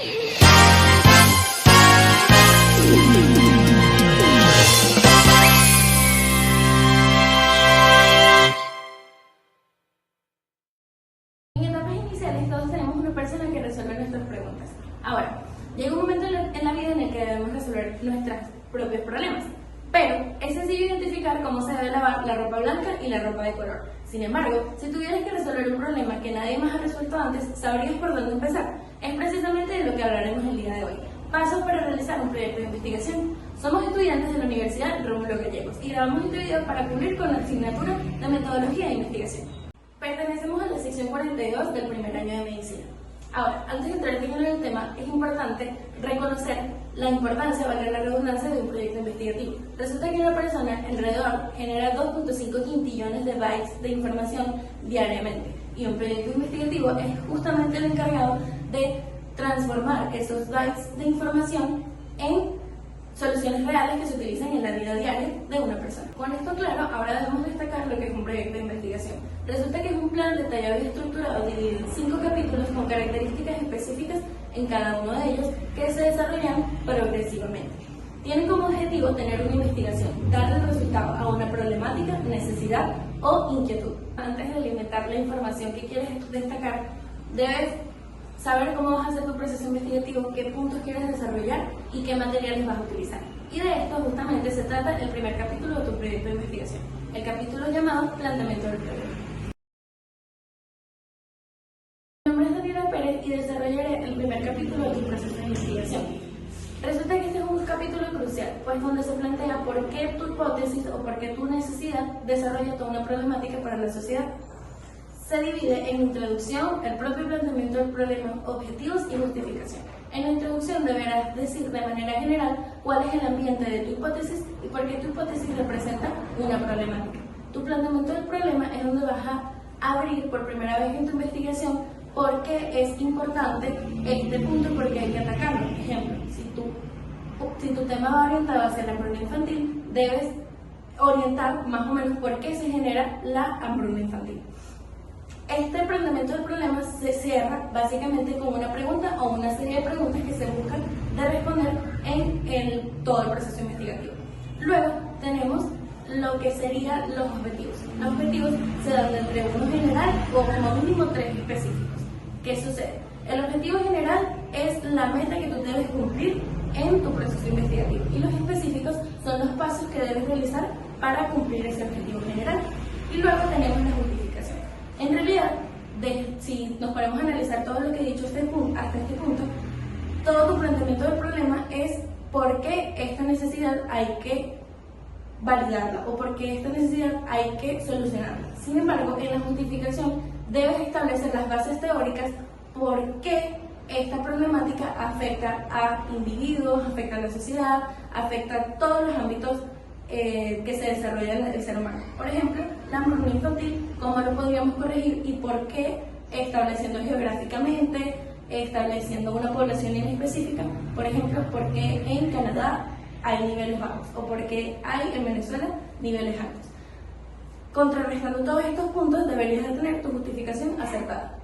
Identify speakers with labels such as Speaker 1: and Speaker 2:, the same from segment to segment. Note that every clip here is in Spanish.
Speaker 1: En etapas iniciales todos tenemos una persona que resuelve nuestras preguntas. Ahora, llega un momento en la vida en el que debemos resolver nuestros propios problemas, pero es sencillo identificar cómo se debe lavar la ropa blanca y la ropa de color. Sin embargo, si tuvieras que resolver un problema que nadie más ha resuelto antes, ¿sabrías por dónde empezar? Es precisamente de lo que hablaremos el día de hoy. Pasos para realizar un proyecto de investigación. Somos estudiantes de la Universidad Rómulo Gallegos y grabamos este video para cumplir con la asignatura de Metodología de Investigación. Pertenecemos a la sección 42 del primer año de Medicina. Ahora, antes de entrar en el tema, es importante reconocer la importancia, valga la redundancia, de un proyecto investigativo. Resulta que una persona alrededor genera 2.5 quintillones de bytes de información diariamente, y un proyecto investigativo es justamente el encargado de transformar esos bytes de información en soluciones reales que se utilizan en la vida diaria de una persona. Con esto claro, ahora debemos destacar lo que es un proyecto de investigación. Resulta que es un plan detallado y estructurado dividido en 5 capítulos con características específicas en cada uno de ellos que se desarrollan progresivamente. Tiene como objetivo tener una investigación, darle resultado a una problemática, necesidad o inquietud. Antes de alimentar la información que quieres destacar, debes saber cómo vas a hacer tu proceso investigativo, qué puntos quieres desarrollar y qué materiales vas a utilizar. Y de esto justamente se trata el primer capítulo de tu proyecto de investigación, el capítulo llamado Planteamiento del Problema. Mi nombre es Daniela Pérez y desarrollaré el primer capítulo de tu proceso de investigación. Resulta que este es un capítulo crucial, pues donde se plantea por qué tu hipótesis o por qué tu necesidad desarrolla toda una problemática para la sociedad. Se divide en introducción, el propio planteamiento del problema, objetivos y justificación. En la introducción deberás decir de manera general cuál es el ambiente de tu hipótesis y por qué tu hipótesis representa una problemática. Tu planteamiento del problema es donde vas a abrir por primera vez en tu investigación por qué es importante este punto y por qué hay que atacarlo. Por ejemplo, si tu tema va orientado hacia la hambruna infantil, debes orientar más o menos por qué se genera la hambruna infantil. Este planteamiento del problema se cierra básicamente con una pregunta o una serie de preguntas que se buscan de responder en todo el proceso investigativo. Luego tenemos lo que serían los objetivos. Los objetivos se dan entre uno general o como mínimo 3 específicos. ¿Qué sucede? El objetivo general es la meta que tú debes cumplir en tu proceso investigativo y los específicos son los pasos que debes realizar para cumplir ese objetivo general. Y luego tenemos la justificación. En realidad, si nos ponemos a analizar todo lo que he dicho hasta este punto, todo tu planteamiento del problema es por qué esta necesidad hay que validarla o por qué esta necesidad hay que solucionarla. Sin embargo, en la justificación debes establecer las bases teóricas por qué esta problemática afecta a individuos, afecta a la sociedad, afecta a todos los ámbitos que se desarrolla en el ser humano. Por ejemplo, la hambruna infantil, cómo lo podríamos corregir y por qué, estableciendo geográficamente, estableciendo una población en específica. Por ejemplo, por qué en Canadá hay niveles bajos o por qué hay en Venezuela niveles altos. Contrarrestando todos estos puntos, deberías de tener tu justificación acertada.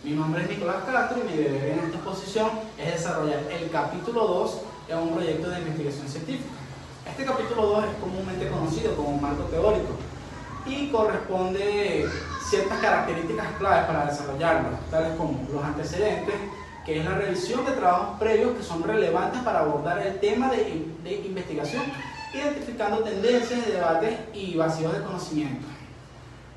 Speaker 2: Mi nombre es Nicolás Castro y mi deber en esta exposición es desarrollar el capítulo 2 de un proyecto de investigación científica. Este capítulo 2 es comúnmente conocido como un marco teórico y corresponde ciertas características claves para desarrollarlo, tales como los antecedentes, que es la revisión de trabajos previos que son relevantes para abordar el tema de investigación, identificando tendencias, debates y vacíos de conocimiento.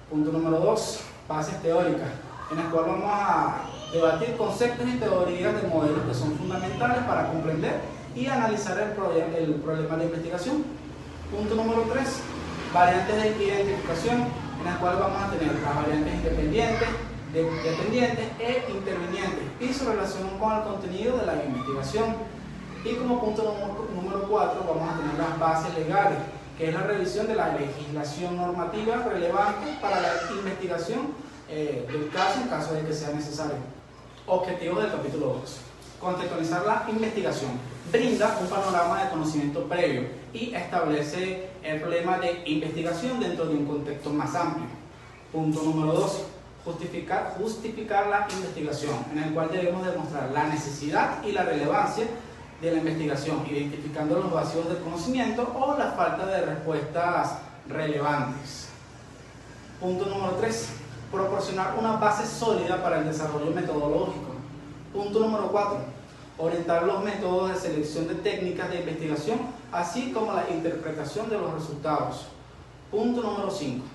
Speaker 2: Punto número 2, bases teóricas, en el cual vamos a debatir conceptos y teorías de modelos que son fundamentales para comprender y analizar el problema de investigación. Punto número 3, variantes de identificación, en el cual vamos a tener las variantes independientes, dependientes e intervinientes y su relación con el contenido de la investigación. Y como punto número 4 vamos a tener las bases legales, que es la revisión de la legislación normativa relevante para la investigación del caso en caso de que sea necesario. Objetivos del capítulo 2. Contextualizar la investigación. Brinda un panorama de conocimiento previo y establece el problema de investigación dentro de un contexto más amplio. Punto número 2. Justificar la investigación, en el cual debemos demostrar la necesidad y la relevancia de la investigación, identificando los vacíos del conocimiento o la falta de respuestas relevantes. Punto número 3. Proporcionar una base sólida para el desarrollo metodológico. Punto número 4. Orientar los métodos de selección de técnicas de investigación, así como la interpretación de los resultados. Punto número 5.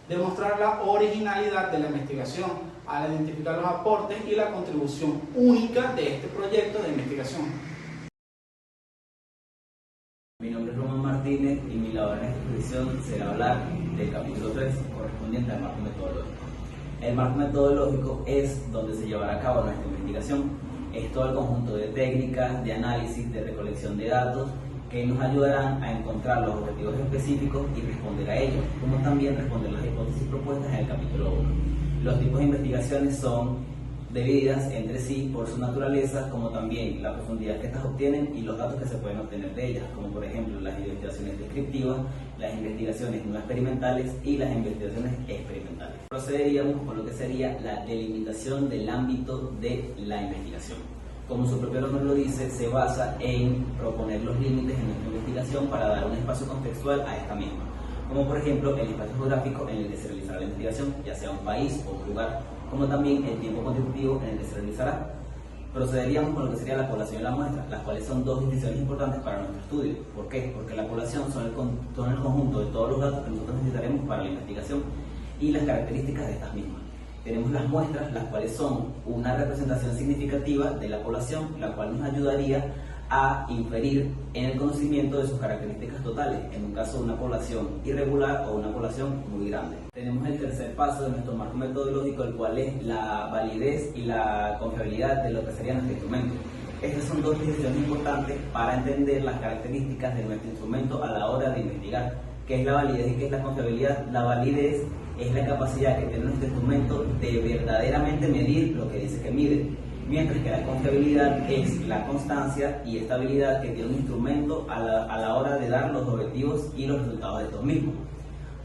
Speaker 2: Demostrar la originalidad de la investigación al identificar los aportes y la contribución única de este proyecto de investigación.
Speaker 3: Mi nombre es Román Martínez y mi labor en esta exposición será hablar del capítulo 3 correspondiente al marco metodológico. El marco metodológico es donde se llevará a cabo nuestra investigación. Es todo el conjunto de técnicas, de análisis, de recolección de datos que nos ayudarán a encontrar los objetivos específicos y responder a ellos, como también responder las hipótesis propuestas en el capítulo 1. Los tipos de investigaciones son divididas entre sí por su naturaleza, como también la profundidad que estas obtienen y los datos que se pueden obtener de ellas, como por ejemplo las investigaciones descriptivas, las investigaciones no experimentales y las investigaciones experimentales. Procederíamos con lo que sería la delimitación del ámbito de la investigación. Como su propio nombre lo dice, se basa en proponer los límites en nuestra investigación para dar un espacio contextual a esta misma, como por ejemplo el espacio geográfico en el que se realizará la investigación, ya sea un país o un lugar, como también el tiempo contributivo en el que se realizará. Procederíamos con lo que sería la población y la muestra, las cuales son dos distinciones importantes para nuestro estudio. ¿Por qué? Porque la población son el conjunto de todos los datos que nosotros necesitaremos para la investigación y las características de estas mismas. Tenemos las muestras, las cuales son una representación significativa de la población, la cual nos ayudaría a inferir en el conocimiento de sus características totales, en un caso de una población irregular o una población muy grande. Tenemos el tercer paso de nuestro marco metodológico, el cual es la validez y la confiabilidad de lo que sería nuestro instrumento. Estas son dos decisiones importantes para entender las características de nuestro instrumento a la hora de investigar. ¿Qué es la validez y qué es la confiabilidad? La validez es la capacidad que tiene nuestro instrumento de verdaderamente medir lo que dice que mide, mientras que la confiabilidad es la constancia y estabilidad que tiene un instrumento a la hora de dar los objetivos y los resultados de estos mismos.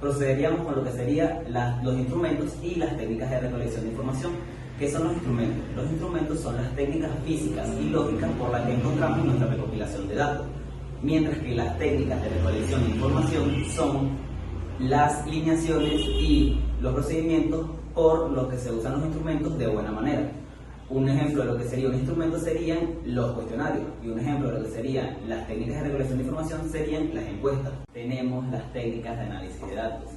Speaker 3: Procederíamos con lo que serían los instrumentos y las técnicas de recolección de información. ¿Qué son los instrumentos? Los instrumentos son las técnicas físicas y lógicas por las que encontramos nuestra recopilación de datos, mientras que las técnicas de recolección de información son las lineaciones y los procedimientos por los que se usan los instrumentos de buena manera. Un ejemplo de lo que sería un instrumento serían los cuestionarios, y un ejemplo de lo que serían las técnicas de recolección de información serían las encuestas. Tenemos las técnicas de análisis de datos.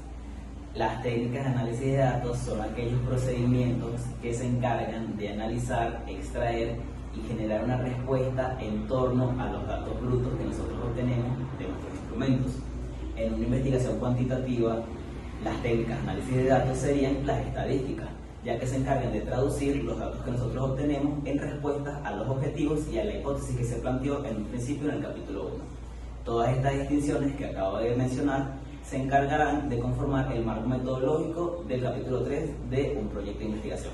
Speaker 3: Las técnicas de análisis de datos son aquellos procedimientos que se encargan de analizar, extraer y generar una respuesta en torno a los datos brutos que nosotros obtenemos de nuestros instrumentos. En una investigación cuantitativa, las técnicas de análisis de datos serían las estadísticas, ya que se encargan de traducir los datos que nosotros obtenemos en respuesta a los objetivos y a la hipótesis que se planteó en un principio en el capítulo 1. Todas estas distinciones que acabo de mencionar se encargarán de conformar el marco metodológico del capítulo 3 de un proyecto de investigación.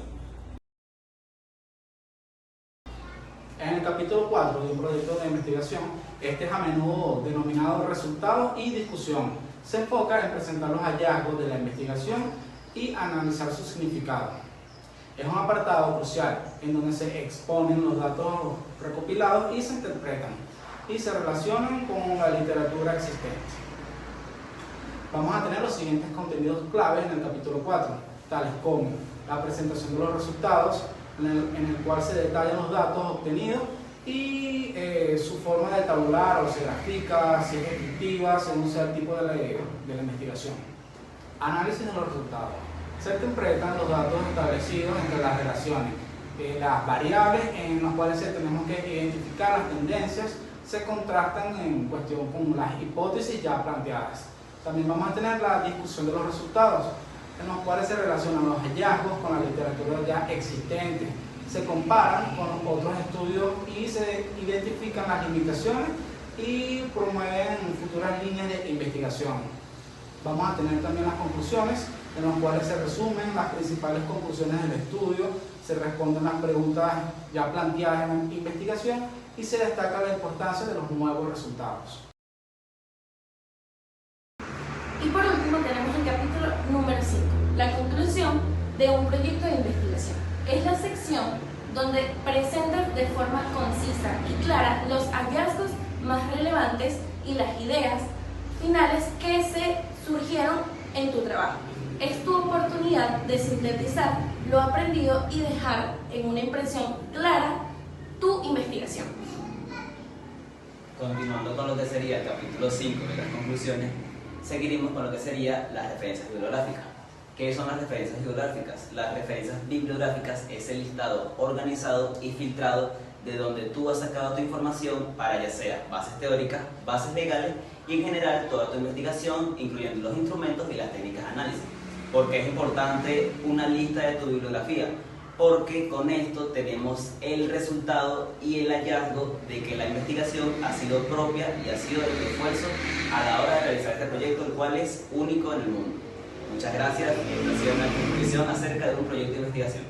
Speaker 2: En el capítulo 4 de un proyecto de investigación, este es a menudo denominado resultados y discusión. Se enfoca en presentar los hallazgos de la investigación y analizar su significado. Es un apartado crucial en donde se exponen los datos recopilados y se interpretan y se relacionan con la literatura existente. Vamos a tener los siguientes contenidos claves en el capítulo 4, tales como la presentación de los resultados, en el cual se detallan los datos obtenidos y su forma de tabular o se grafica, si es descriptiva, según sea el tipo de la investigación. Análisis de los resultados. Se interpretan los datos establecidos entre las relaciones. Las variables en las cuales tenemos que identificar las tendencias se contrastan en cuestión con las hipótesis ya planteadas. También vamos a tener la discusión de los resultados, en los cuales se relacionan los hallazgos con la literatura ya existente, se comparan con los otros estudios y se identifican las limitaciones y promueven futuras líneas de investigación. Vamos a tener también las conclusiones, en las cuales se resumen las principales conclusiones del estudio, se responden las preguntas ya planteadas en la investigación y se destaca la importancia de los nuevos resultados.
Speaker 1: Y por último tenemos el capítulo número 5, la conclusión, de un proyecto de investigación. Es la sección donde presentas de forma concisa y clara los hallazgos más relevantes y las ideas finales que se surgieron en tu trabajo. Es tu oportunidad de sintetizar lo aprendido y dejar en una impresión clara tu investigación.
Speaker 3: Continuando con lo que sería el capítulo 5 de las conclusiones, seguiremos con lo que sería las referencias bibliográficas. ¿Qué son las referencias bibliográficas? Las referencias bibliográficas es el listado organizado y filtrado de donde tú has sacado tu información para ya sea bases teóricas, bases legales y en general toda tu investigación, incluyendo los instrumentos y las técnicas de análisis. ¿Por qué es importante una lista de tu bibliografía? Porque con esto tenemos el resultado y el hallazgo de que la investigación ha sido propia y ha sido de tu esfuerzo a la hora de realizar este proyecto, el cual es único en el mundo. Muchas gracias. Esta ha sido una conclusión acerca de un proyecto de investigación.